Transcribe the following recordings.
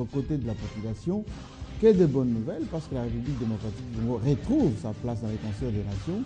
être aux côtés de la population, que de bonnes nouvelles, parce que la République démocratique du Congo retrouve sa place dans les concerts des nations.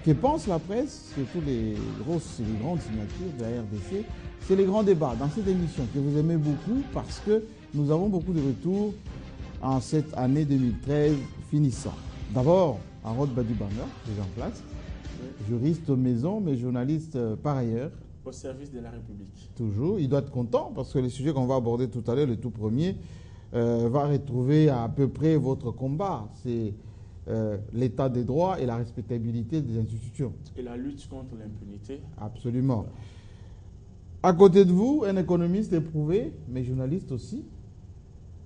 Que pense la presse, surtout les grandes signatures de la RDC? C'est les grands débats dans cette émission que vous aimez beaucoup parce que nous avons beaucoup de retours en cette année 2013 finissant. D'abord, Harold Badibanga, déjà en place, juriste aux maisons, mais journaliste par ailleurs. Au service de la République. Toujours. Il doit être content parce que le sujet qu'on va aborder tout à l'heure, le tout premier, va retrouver à peu près votre combat. C'est l'état des droits et la respectabilité des institutions. Et la lutte contre l'impunité. Absolument. À côté de vous, un économiste éprouvé, mais journaliste aussi.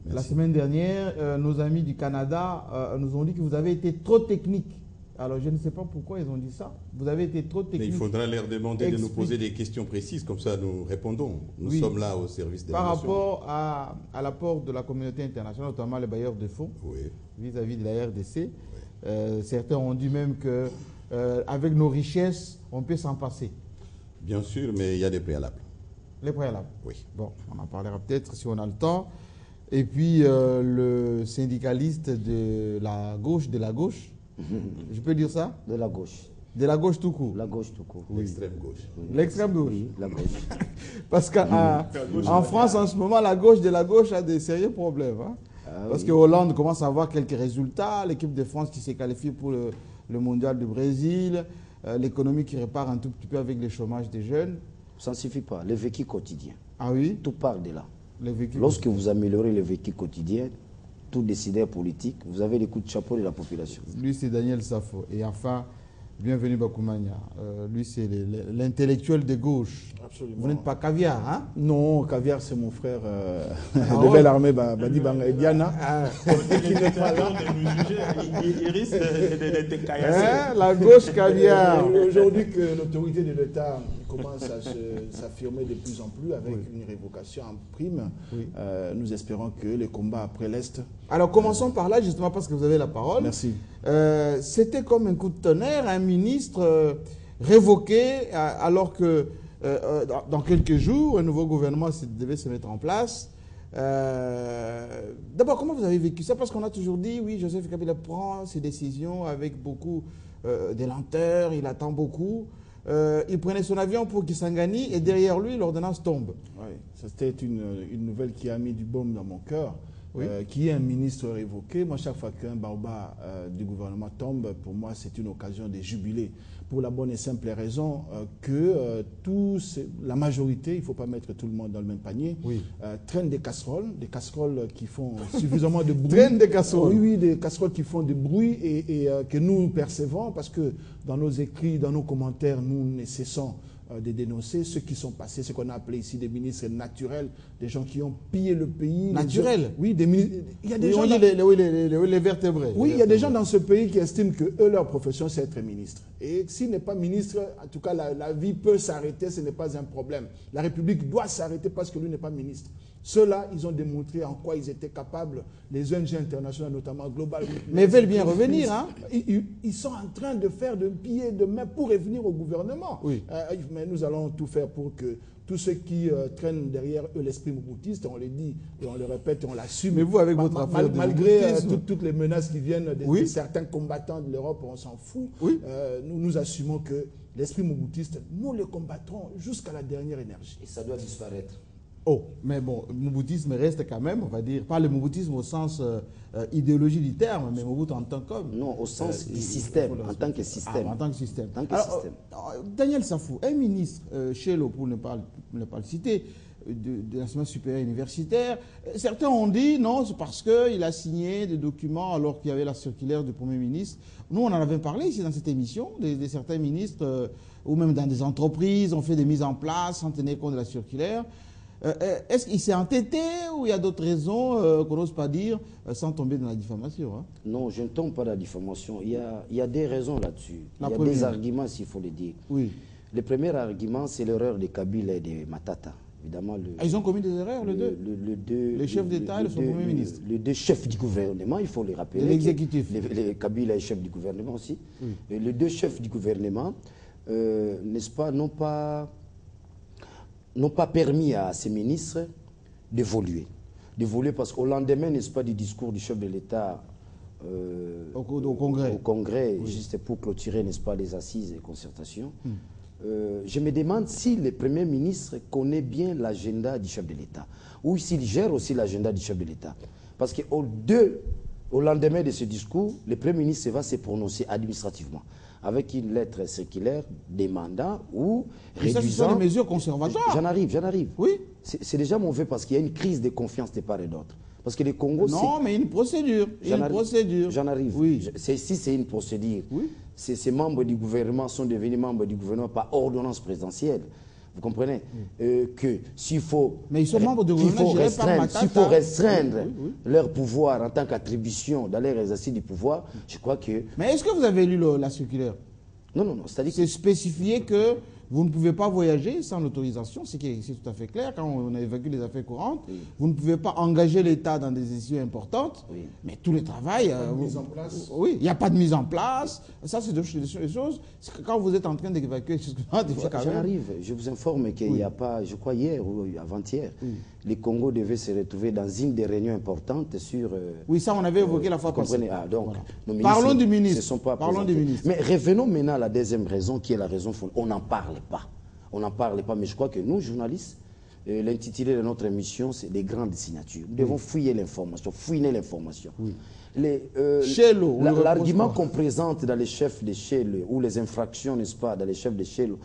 Merci. La semaine dernière, nos amis du Canada nous ont dit que vous avez été trop technique. Alors, je ne sais pas pourquoi ils ont dit ça. Vous avez été trop technique. Mais il faudra leur demander de nous poser des questions précises, comme ça nous répondons. Nous sommes là au service des nations. Par rapport à l'apport de la communauté internationale, notamment les bailleurs de fonds, vis-à-vis de la RDC, certains ont dit même que avec nos richesses, on peut s'en passer. Bien sûr, mais il y a des préalables. Les préalables? Oui. Bon, on en parlera peut-être si on a le temps. Et puis, le syndicaliste de la gauche, je peux dire ça? De la gauche. De la gauche tout court. La gauche tout court. Oui. L'extrême gauche. Oui. L'extrême gauche. Oui, la gauche. Parce qu'en France, en ce moment, la gauche de la gauche a des sérieux problèmes. Hein? Parce que Hollande commence à avoir quelques résultats. L'équipe de France qui s'est qualifiée pour le mondial du Brésil. L'économie qui repart un tout petit peu avec le chômage des jeunes. Ça ne suffit pas. Le vécu quotidien. Ah oui? Tout part de là. Lorsque vous améliorez le vécu quotidien, tout décideur politique, vous avez les coups de chapeau de la population. Lui, c'est Daniel Safo. Et enfin, bienvenue Bakoumania. Lui, c'est l'intellectuel de gauche. Absolument. Vous n'êtes pas Caviar, hein? Non, Caviar, c'est mon frère de belle armée, Badi Banga et Diana. Qui n'est pas là de nous juger. Il risque d'être caillassé. La gauche Caviar. Aujourd'hui que l'autorité de l'État commence à s'affirmer de plus en plus avec une révocation en prime, nous espérons que les combats après l'Est... Alors commençons par là, justement, parce que vous avez la parole. Merci. C'était comme un coup de tonnerre, un ministre révoqué, alors que dans quelques jours, un nouveau gouvernement devait se mettre en place. D'abord, comment vous avez vécu ça? Parce qu'on a toujours dit, oui, Joseph Kabila prend ses décisions avec beaucoup de lenteur, il attend beaucoup. Il prenait son avion pour Kisangani et derrière lui, l'ordonnance tombe. Oui, c'était une nouvelle qui a mis du baume dans mon cœur. Qui est un ministre révoqué. Moi, chaque fois qu'un baobab du gouvernement tombe, pour moi, c'est une occasion de jubiler. Pour la bonne et simple raison que la majorité, il ne faut pas mettre tout le monde dans le même panier, traîne des casseroles qui font suffisamment de bruit. Traîne des casseroles? Oui, des casseroles qui font du bruit et que nous percevons parce que dans nos écrits, dans nos commentaires, nous ne cessons de dénoncer ceux qui sont passés, ce qu'on a appelé ici des ministres naturels, des gens qui ont pillé le pays. Naturels? Oui, il y a des gens... les vertébrés. Oui, il y a des gens dans ce pays qui estiment que eux, leur profession, c'est être ministre. Et s'il n'est pas ministre, en tout cas, la vie peut s'arrêter, ce n'est pas un problème. La République doit s'arrêter parce que lui n'est pas ministre. Ceux-là, ils ont démontré en quoi ils étaient capables, les ONG internationales, notamment Global. Mais ils veulent bien revenir, hein? Ils sont en train de faire de pied de main pour revenir au gouvernement. Oui. Mais nous allons tout faire pour que tous ceux qui traînent derrière eux l'esprit moboutiste, on le dit et on le répète et on l'assume. Mais vous, avec votre affaire de malgré toutes les menaces qui viennent de certains combattants de l'Europe, on s'en fout. Nous assumons que l'esprit moboutiste, nous le combattrons jusqu'à la dernière énergie. Et ça doit disparaître. Oh, mais bon, le mouboutisme reste quand même, on va dire, pas le mouboutisme au sens idéologie du terme, mais Mobutu en tant qu'homme. Non, au sens du système, en tant que système. En tant que système. Alors, Daniel Safou, un ministre, Chelo, pour ne pas le citer, de l'enseignement supérieur universitaire, certains ont dit non, c'est parce qu'il a signé des documents alors qu'il y avait la circulaire du Premier ministre. Nous, on en avait parlé ici dans cette émission, de certains ministres, ou même dans des entreprises, ont fait des mises en place sans tenir compte de la circulaire. Est-ce qu'il s'est entêté ou il y a d'autres raisons qu'on n'ose pas dire sans tomber dans la diffamation, hein? Non, je ne tombe pas dans la diffamation. Il y a des raisons là-dessus. Il y a des arguments, s'il faut le dire. Oui. Le premier argument, c'est l'erreur de Kabila et de Matata. Évidemment, ils ont commis des erreurs, les deux? Les chefs d'État et le Premier ministre. Les deux chefs du gouvernement, il faut les rappeler. L'exécutif. Kabila est chef du gouvernement aussi. Oui. Et les deux chefs du gouvernement, n'est-ce pas, n'ont pas permis à ces ministres d'évoluer. d'évoluer parce qu'au lendemain, n'est-ce pas, du discours du chef de l'État au Congrès, oui, juste pour clôturer, n'est-ce pas, les assises et concertations, je me demande si le Premier ministre connaît bien l'agenda du chef de l'État ou s'il gère aussi l'agenda du chef de l'État. Parce qu'au lendemain de ce discours, le Premier ministre va se prononcer administrativement avec une lettre circulaire demandant ou réduisant... Ça, ce sont des mesures conservatoires. J'en arrive. Oui. C'est déjà mauvais parce qu'il y a une crise de confiance de part et d'autre. Parce que le Congo... Non, mais une procédure. J'en arrive. Oui. Si c'est une procédure, oui. Ces membres du gouvernement sont devenus membres du gouvernement par ordonnance présidentielle. Vous comprenez que s'il faut... Mais ils sont membres du gouvernement, s'il faut restreindre leur pouvoir en tant qu'attribution dans leur exercice du pouvoir, je crois que... Mais est-ce que vous avez lu la circulaire? Non. C'est-à-dire c'est spécifié que vous ne pouvez pas voyager sans l'autorisation, c'est tout à fait clair. Quand on a évacué les affaires courantes, vous ne pouvez pas engager l'État dans des issues importantes, mais tout le travail... mise en place. Oui, il n'y a pas de mise en place. Ça, c'est des choses... Quand vous êtes en train d'évacuer... J'arrive. Je vous informe qu'il n'y a pas, je crois hier ou avant-hier, les Congo devaient se retrouver dans une des réunions importantes sur... oui, ça, on avait évoqué la fois passée. Donc, voilà. Parlons du ministre. Ne sont pas Parlons du ministre. Mais revenons maintenant à la deuxième raison, qui est la raison fondamentale. On n'en parle pas. On n'en parle pas, mais je crois que nous, journalistes, l'intitulé de notre émission, c'est des grandes signatures. Nous devons fouiller l'information, fouiner l'information. Oui. L'argument qu'on présente dans les chefs de Chelo, ou les infractions, n'est-ce pas, dans les chefs de Chelo,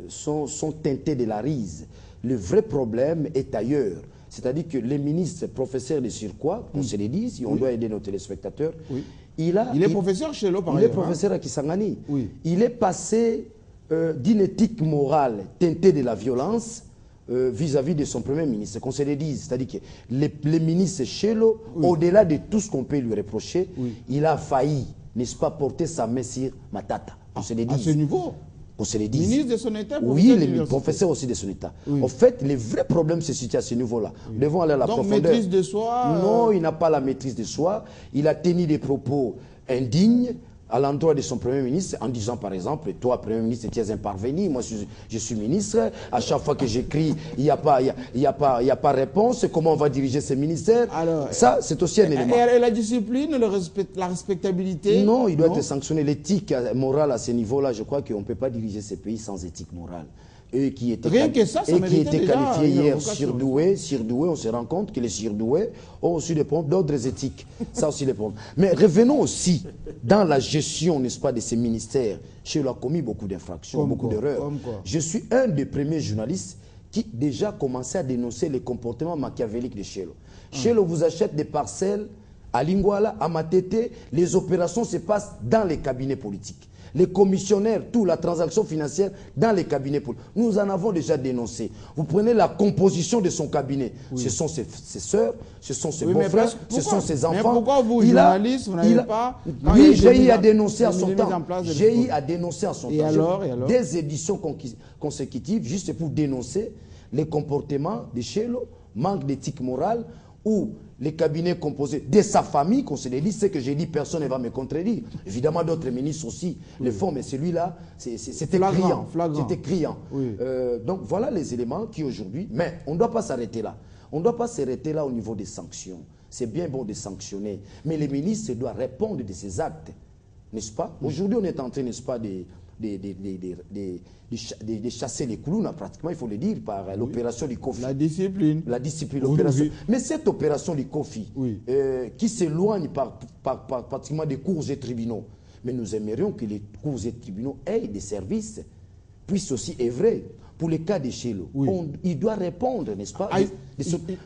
sont teintés de la rise. Le vrai problème est ailleurs. C'est-à-dire que les ministres, professeurs de surcroît, qu'on se les dise, si on doit aider nos téléspectateurs, il est professeur Chelo, par exemple. Il est professeur à Kisangani. Il est passé d'une éthique morale teintée de la violence vis-à-vis de son premier ministre, qu'on se le dise. C'est-à-dire que le ministre Chelo, au-delà de tout ce qu'on peut lui reprocher, il a failli, n'est-ce pas, porter sa main sur Matata. On se le dise. À ce niveau, qu'on se le dise. Ministre de son État, le professeur aussi de son État. En fait, le vrai problème se situe à ce niveau-là. Nous devons aller à la profondeur. Donc, maîtrise de soi Non, il n'a pas la maîtrise de soi. Il a tenu des propos indignes à l'endroit de son Premier ministre, en disant par exemple, toi Premier ministre, tu es un parvenu, moi je suis ministre, à chaque fois que j'écris, il n'y a pas réponse, comment on va diriger ce ministère? Alors, ça, c'est aussi un élément. Et la discipline, la respectabilité? Non, il doit être sanctionné. L'éthique morale à ce niveau-là, je crois qu'on ne peut pas diriger ce pays sans éthique morale. Et qui était qualifié hier surdoué, on se rend compte que les surdoués ont aussi des problèmes d'ordre éthique. Ça aussi des problèmes. Mais revenons aussi dans la gestion, n'est-ce pas, de ces ministères. Chelo a commis beaucoup d'infractions, beaucoup d'erreurs. Je suis un des premiers journalistes qui déjà commençait à dénoncer les comportements machiavéliques de Chelo. Chelo vous achète des parcelles à Lingouala, à Matete, les opérations se passent dans les cabinets politiques. Les commissionnaires, toute la transaction financière dans les cabinets politiques. Nous en avons déjà dénoncé. Vous prenez la composition de son cabinet. Ce sont ses sœurs, ce sont ses beaux-frères, ce sont ses enfants. Mais pourquoi vous, journalistes, vous n'avez pas... Oui, GI a dénoncé à son temps. GI a dénoncé à son temps. Et alors des éditions consécutives juste pour dénoncer les comportements de Chelo, manque d'éthique morale, ou les cabinets composés de sa famille, qu'on se les dit, ce que j'ai dit, personne ne va me contredire. Évidemment, d'autres ministres aussi le font, mais celui-là, c'était criant. C'était criant. Donc voilà les éléments qui aujourd'hui... Mais on ne doit pas s'arrêter là. On ne doit pas s'arrêter là au niveau des sanctions. C'est bien bon de sanctionner, mais les ministres doivent répondre de ces actes. N'est-ce pas? Aujourd'hui, on est en train, n'est-ce pas, de chasser les clowns, pratiquement, il faut le dire, par l'opération du Kofi. La discipline. La discipline, l'opération. Mais cette opération du Kofi, qui s'éloigne pratiquement des cours et tribunaux, mais nous aimerions que les cours et tribunaux aient des services, puissent aussi œuvrer. Pour les cas de Chelo, il doit répondre, n'est-ce pas?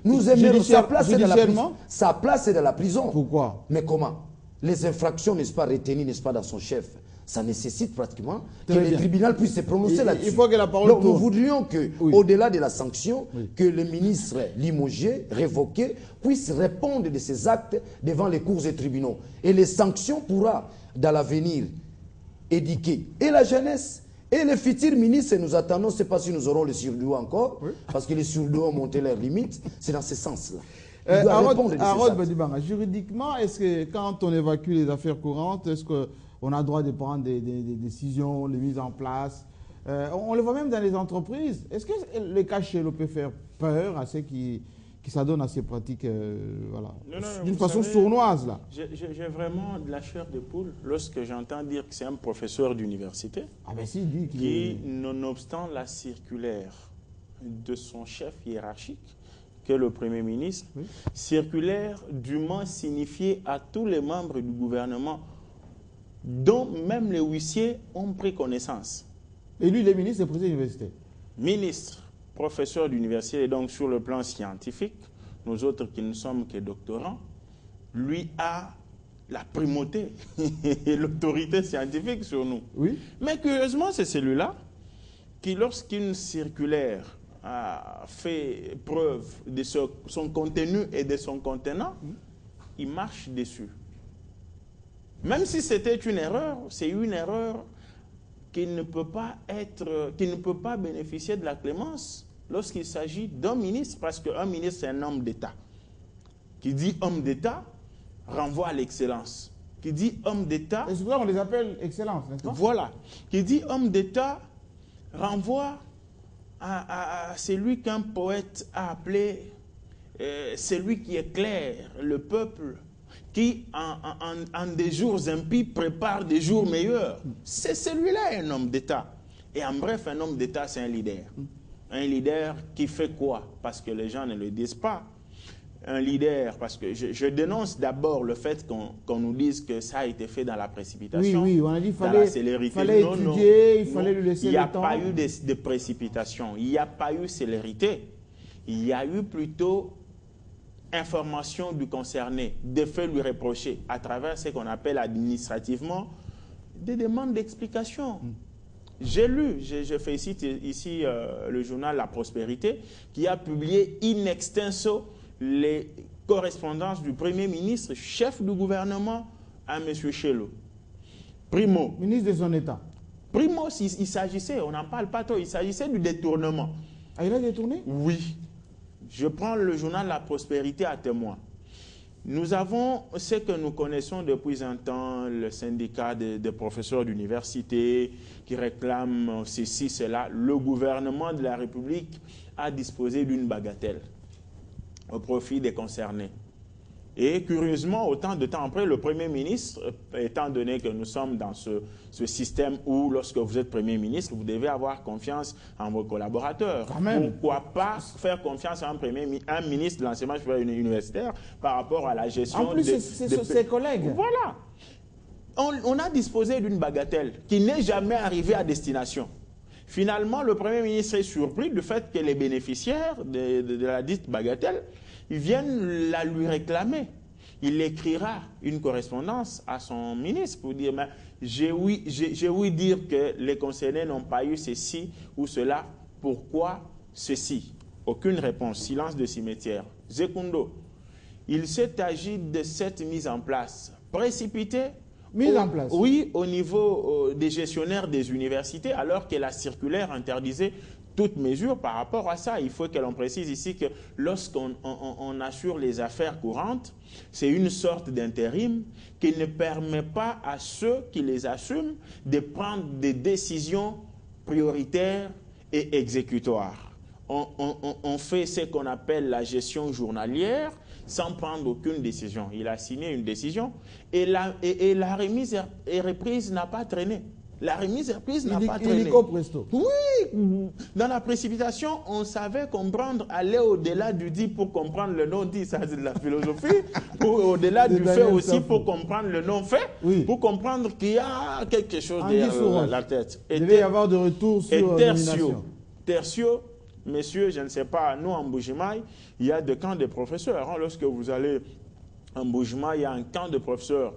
Nous aimerions sa place est dans la prison. Sa place est dans la prison. Pourquoi? Mais comment? Les infractions, n'est-ce pas, retenues, n'est-ce pas, dans son chef. Ça nécessite pratiquement que le tribunal puisse se prononcer là-dessus. Il faut que la parole tourne. Donc nous voudrions que, au-delà de la sanction, que le ministre limogé, révoqué, puisse répondre de ses actes devant les cours et tribunaux. Et les sanctions pourra, dans l'avenir, éduquer et la jeunesse et les futurs ministres. Nous attendons, je ne sais pas si nous aurons les surdoués encore, parce que les surdoués ont monté leurs limites. C'est dans ce sens-là. Harold Badibanga, juridiquement, est-ce que quand on évacue les affaires courantes, est-ce qu'on a le droit de prendre des décisions, les mises en place? On le voit même dans les entreprises. Est-ce que le cas Chelo peut faire peur à ceux qui qui s'adonne à ces pratiques, voilà, d'une façon sournoise, là. J'ai vraiment de la chair de poule lorsque j'entends dire que c'est un professeur d'université qui, nonobstant la circulaire de son chef hiérarchique, que le Premier ministre, circulaire dûment signifiée à tous les membres du gouvernement, dont même les huissiers ont pris connaissance. Et lui, il est ministre et président d'université. Ministre, professeur d'université, et donc sur le plan scientifique, nous autres qui ne sommes que doctorants, lui a la primauté et l'autorité scientifique sur nous. Oui. Mais curieusement, c'est celui-là qui, lorsqu'une circulaire a fait preuve de son contenu et de son contenant, il marche dessus. Même si c'était une erreur, c'est une erreur qui ne peut pas bénéficier de la clémence lorsqu'il s'agit d'un ministre, parce qu'un ministre, c'est un homme d'État. Qui dit homme d'État, renvoie à l'excellence. Qui dit homme d'État... Et souvent, on les appelle excellence, n'est-ce pas? Voilà. Qui dit homme d'État, renvoie à celui qu'un poète a appelé celui qui éclaire le peuple, qui, en des jours impies, prépare des jours meilleurs. C'est celui-là un homme d'État. Et en bref, un homme d'État, c'est un leader. Un leader qui fait quoi? Parce que les gens ne le disent pas. Un leader, parce que je dénonce d'abord le fait qu'on nous dise que ça a été fait dans la précipitation. Oui, on a dit qu'il fallait étudier, il fallait lui laisser le temps. Il n'y a pas eu de précipitation, il n'y a pas eu célérité. Il y a eu plutôt information du concerné, des faits lui reprocher à travers ce qu'on appelle administrativement des demandes d'explication. J'ai lu, je félicite ici le journal La Prospérité, qui a publié in extenso les correspondances du Premier ministre, chef du gouvernement, à M. Chello. Primo. Ministre de son État. Primo, il s'agissait, on n'en parle pas trop, il s'agissait du détournement. Ah, il a détourné? Oui. Je prends le journal La Prospérité à témoin. Nous avons ce que nous connaissons depuis un temps, le syndicat des professeurs d'université qui réclame ceci, cela. Le gouvernement de la République a disposé d'une bagatelle au profit des concernés. Et curieusement, autant de temps après, le Premier ministre, étant donné que nous sommes dans ce système où, lorsque vous êtes Premier ministre, vous devez avoir confiance en vos collaborateurs. Pourquoi pas faire confiance à un ministre de l'enseignement supérieur universitaire par rapport à la gestion en plus, c'est ses collègues. Voilà. On a disposé d'une bagatelle qui n'est jamais arrivée à destination. Finalement, le Premier ministre est surpris du fait que les bénéficiaires de la dite bagatelle, ils viennent la lui réclamer. Il écrira une correspondance à son ministre pour dire « j'ai ouï dire que les concernés n'ont pas eu ceci ou cela, pourquoi ceci ?» Aucune réponse, silence de cimetière. Zekundo, il s'est agi de cette mise en place précipitée. Mise en place. Oui, au niveau des gestionnaires des universités, alors que la circulaire interdisait toute mesure par rapport à ça. Il faut que l'on précise ici que lorsqu'on assure les affaires courantes, c'est une sorte d'intérim qui ne permet pas à ceux qui les assument de prendre des décisions prioritaires et exécutoires. On fait ce qu'on appelle la gestion journalière sans prendre aucune décision. Il a signé une décision et la remise et reprise n'a pas traîné. La remise et reprise n'a pas traîné. Illico presto. Oui, dans la précipitation, on savait comprendre, aller au-delà du dit pour comprendre le non-dit, ça c'est de la philosophie, au-delà du fait aussi pour comprendre le non-fait, pour comprendre qu'il y a quelque chose derrière la tête. Il devait y avoir de retour sur tertio, messieurs, je ne sais pas, nous en Mbuji-Mayi, il y a des camps de professeurs. Lorsque vous allez en Mbuji-Mayi, il y a un camp de professeurs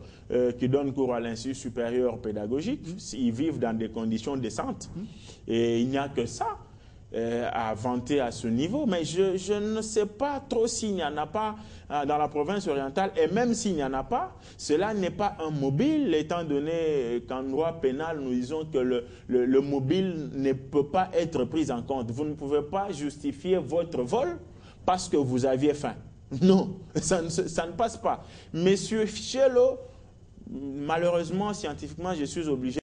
qui donnent cours à l'Institut supérieur pédagogique. Ils vivent dans des conditions décentes. Et il n'y a que ça à vanter à ce niveau. Mais je ne sais pas trop s'il n'y en a pas dans la province orientale. Et même s'il n'y en a pas, cela n'est pas un mobile, étant donné qu'en droit pénal, nous disons que le mobile ne peut pas être pris en compte. Vous ne pouvez pas justifier votre vol parce que vous aviez faim. Non, ça ne passe pas. Monsieur Chello, malheureusement, scientifiquement, je suis obligé